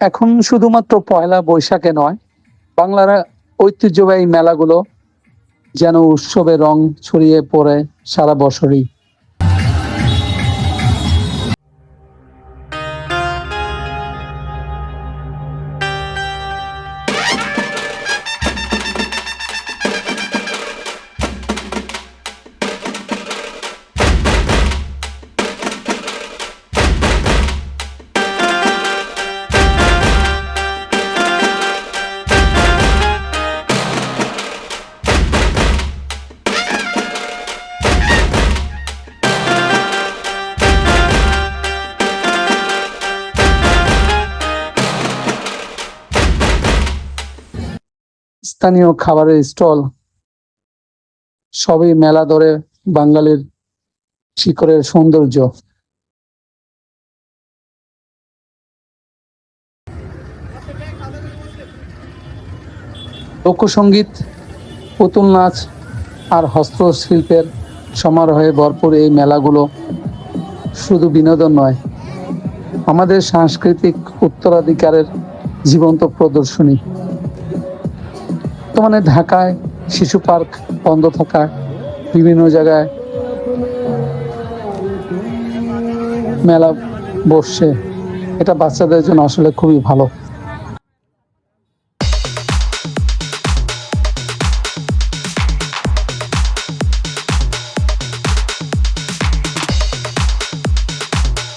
এখন শুধুমাত্র পয়লা বৈশাখে নয়, বাংলার ঐতিহ্যবাহী মেলাগুলো যেন উৎসবের রং ছড়িয়ে পড়ে সারা বছরই। স্থানীয় খাবারের স্টল সবই মেলা ধরে বাঙালির শিকড়ের সৌন্দর্য। লোকসঙ্গীত, পুতুল নাচ আর হস্তশিল্পের সমারোহে ভরপুর এই মেলাগুলো শুধু বিনোদন নয়, আমাদের সাংস্কৃতিক উত্তরাধিকারের জীবন্ত প্রদর্শনী। বর্তমানে ঢাকায় শিশু পার্ক বন্ধ থাকায় বিভিন্ন জায়গায় মেলা বসছে, এটা বাচ্চাদের জন্য আসলে খুবই ভালো।